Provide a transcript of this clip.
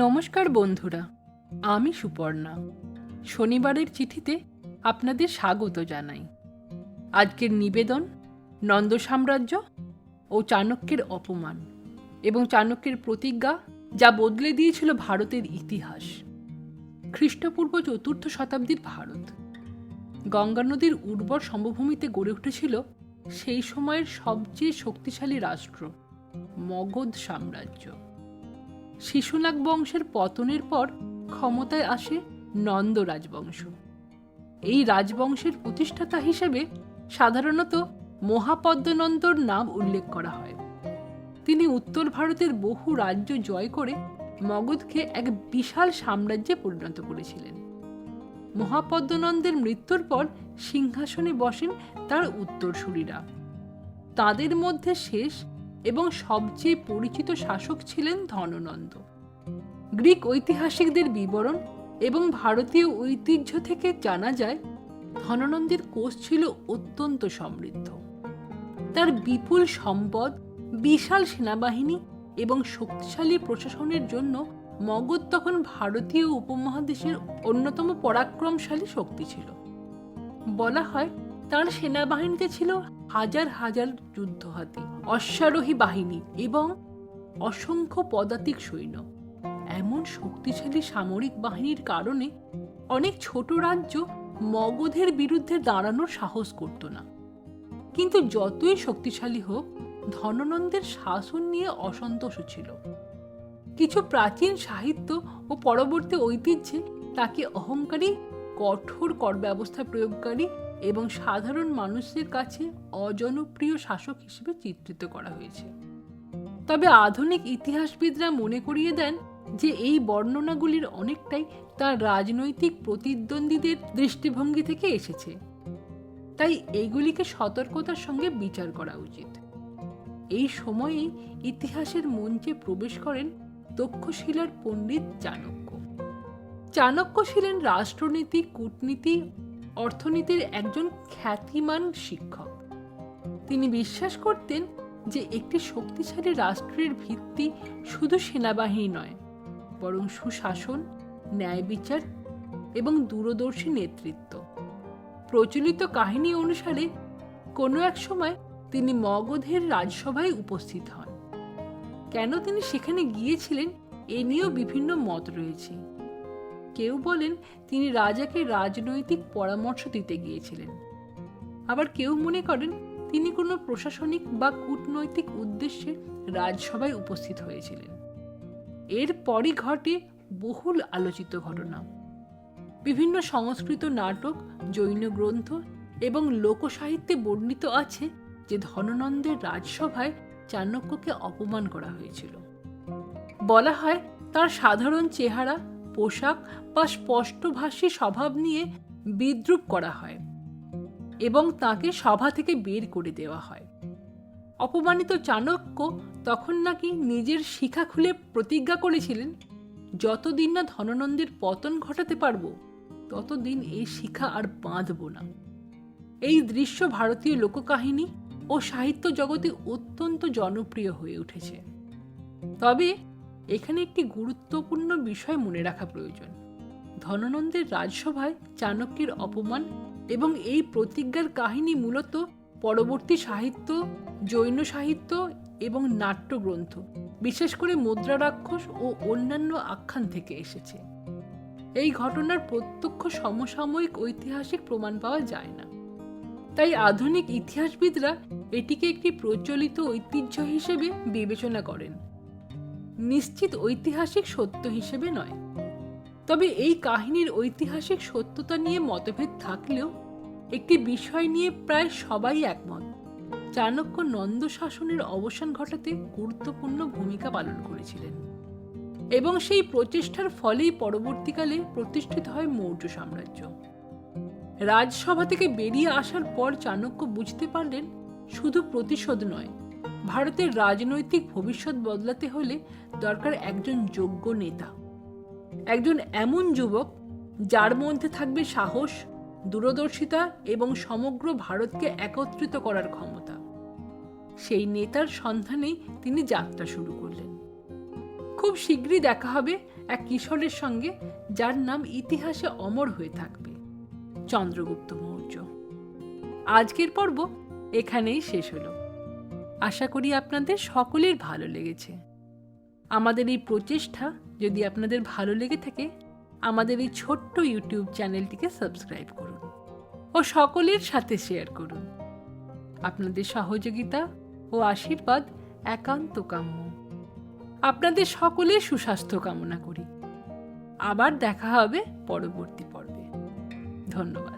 নমস্কার বন্ধুরা, আমি সুপর্ণা। শনিবারের চিঠিতে আপনাদের স্বাগত জানাই। আজকের নিবেদন নন্দ সাম্রাজ্য ও চাণক্যের অপমান এবং চাণক্যের প্রতিজ্ঞা, যা বদলে দিয়েছিল ভারতের ইতিহাস। খ্রিস্টপূর্ব ৪র্থ শতাব্দীর ভারত গঙ্গা নদীর উর্বর সমভূমিতে গড়ে উঠেছিল সেই সময়ের সবচেয়ে শক্তিশালী রাষ্ট্র মগধ সাম্রাজ্য। শিশুনাগ বংশের পতনের পর ক্ষমতায় আসে নন্দ রাজবংশ। এই রাজবংশের প্রতিষ্ঠাতা হিসেবে সাধারণত মহাপদ্মনন্দর নাম উল্লেখ করা হয়। তিনি উত্তর ভারতের বহু রাজ্য জয় করে মগধকে এক বিশাল সাম্রাজ্যে পরিণত করেছিলেন। মহাপদ্মনন্দের মৃত্যুর পর সিংহাসনে বসেন তার উত্তরসূরিরা। তাদের মধ্যে শেষ এবং সবচেয়ে পরিচিত শাসক ছিলেন ধননন্দ। গ্রিক ঐতিহাসিকদের বিবরণ এবং ভারতীয় ঐতিহ্য থেকে জানা যায়, ধননন্দের কোষ ছিল অত্যন্ত সমৃদ্ধ। তার বিপুল সম্পদ, বিশাল সেনাবাহিনী এবং শক্তিশালী প্রশাসনের জন্য মগধ তখন ভারতীয় উপমহাদেশের অন্যতম পরাক্রমশালী শক্তি ছিল। বলা হয়, তার সেনাবাহিনীতে ছিল হাজার হাজার যুদ্ধহাতি, অশ্বারোহী বাহিনী এবং অসংখ্য পদাতিক সৈন্য। এমন শক্তিশালী সামরিক বাহিনীর কারণে অনেক ছোট রাজ্য মগধের বিরুদ্ধে দাঁড়ানোর সাহস করত না। কিন্তু যতই শক্তিশালী হোক, ধননন্দের শাসন নিয়ে অসন্তোষ ছিল। কিছু প্রাচীন সাহিত্য ও পরবর্তী ঐতিহ্যে তাকে অহংকারী, কঠোর কর ব্যবস্থা প্রয়োগকারী এবং সাধারণ মানুষের কাছে অজনপ্রিয় শাসক হিসেবে চিত্রিত করা হয়েছে। তবে আধুনিক ইতিহাসবিদরা মনে করিয়ে দেন যে এই বর্ণনাগুলির অনেকটাই তার রাজনৈতিক প্রতিদ্বন্দ্বীদের দৃষ্টিভঙ্গি থেকে এসেছে। তাই এগুলিকে সতর্কতার সঙ্গে বিচার করা উচিত। এই সময়েই ইতিহাসের মঞ্চে প্রবেশ করেন তক্ষশিলার পণ্ডিত চাণক্য। চাণক্য ছিলেন রাষ্ট্রনীতি, কূটনীতি, অর্থনীতির একজন খ্যাতিমান শিক্ষক। তিনি বিশ্বাস করতেন যে একটি শক্তিশালী রাষ্ট্রের ভিত্তি শুধু সেনাবাহিনী নয়, বরং সুশাসন, ন্যায় বিচার এবং দূরদর্শী নেতৃত্ব। প্রচলিত কাহিনী অনুসারে কোনো এক সময় তিনি মগধের রাজসভায় উপস্থিত হন। কেন তিনি সেখানে গিয়েছিলেন এ নিয়েও বিভিন্ন মত রয়েছে। কেউ বলেন তিনি রাজাকে রাজনৈতিক পরামর্শ দিতে গিয়েছিলেন, আবার কেউ মনে করেন তিনি কোনো প্রশাসনিক বা কূটনৈতিক উদ্দেশ্যে রাজসভায় উপস্থিত হয়েছিলেন। এরপরই ঘটে বহুল আলোচিত ঘটনা। বিভিন্ন সংস্কৃত নাটক, জৈন গ্রন্থ এবং লোকসাহিত্যে বর্ণিত আছে যে ধননন্দের রাজসভায় চাণক্যকে অপমান করা হয়েছিল। বলা হয়, তার সাধারণ চেহারা, পোশাক বা স্পষ্টভাষী স্বভাব নিয়ে বিদ্রূপ করা হয় এবং তাকে সভা থেকে বের করে দেওয়া হয়। অপমানিত চাণক্য তখন নাকি নিজের শিখা খুলে প্রতিজ্ঞা করেছিলেন, যতদিন না ধননন্দের পতন ঘটাতে পারব, ততদিন এই শিখা আর বাঁধব না। এই দৃশ্য ভারতীয় লোককাহিনী ও সাহিত্য জগতে অত্যন্ত জনপ্রিয় হয়ে উঠেছে। তবে এখানে একটি গুরুত্বপূর্ণ বিষয় মনে রাখা প্রয়োজন। ধননন্দের রাজসভায় চাণক্যের অপমান এবং এই প্রতিজ্ঞার কাহিনী মূলত পরবর্তী সাহিত্য, জৈন সাহিত্য এবং নাট্যগ্রন্থ, বিশেষ করে মুদ্রা রাক্ষস ও অন্যান্য আখ্যান থেকে এসেছে। এই ঘটনার প্রত্যক্ষ সমসাময়িক ঐতিহাসিক প্রমাণ পাওয়া যায় না। তাই আধুনিক ইতিহাসবিদরা এটিকে একটি প্রচলিত ঐতিহ্য হিসেবে বিবেচনা করেন, নিশ্চিত ঐতিহাসিক সত্য হিসেবে নয়। তবে এই কাহিনীর ঐতিহাসিক সত্যতা নিয়ে মতভেদ থাকলেও একটি বিষয় নিয়ে প্রায় সবাই একমত: চাণক্য নন্দ শাসনের অবসান ঘটাতে গুরুত্বপূর্ণ ভূমিকা পালন করেছিলেন এবং সেই প্রচেষ্টার ফলেই পরবর্তীকালে প্রতিষ্ঠিত হয় মৌর্য সাম্রাজ্য। রাজসভা থেকে বেরিয়ে আসার পর চাণক্য বুঝতে পারলেন, শুধু প্রতিশোধ নয়, ভারতের রাজনৈতিক ভবিষ্যৎ বদলাতে হলে দরকার একজন যোগ্য নেতা, একজন এমন যুবক যার মধ্যে থাকবে সাহস, দূরদর্শিতা এবং সমগ্র ভারতকে একত্রিত করার ক্ষমতা। সেই নেতার সন্ধানেই তিনি যাত্রা শুরু করলেন। খুব খুব শীঘ্রই দেখা হবে এক কিশোরের সঙ্গে, যার নাম ইতিহাসে অমর হয়ে থাকবে, চন্দ্রগুপ্ত মৌর্য। আজকের পর্ব এখানেই শেষ হলো। আশা করি আপনাদের সকলের ভালো লেগেছে। আমাদের এই প্রচেষ্টা যদি আপনাদের ভালো লেগে থাকে, আমাদের এই ছোট্ট ইউটিউব চ্যানেলটিকে সাবস্ক্রাইব করুন ও সকলের সাথে শেয়ার করুন। আপনাদের সহযোগিতা ও আশীর্বাদ একান্ত কাম্য। আপনাদের সকলের সুস্বাস্থ্য কামনা করি। আবার দেখা হবে পরবর্তী পর্বে। ধন্যবাদ।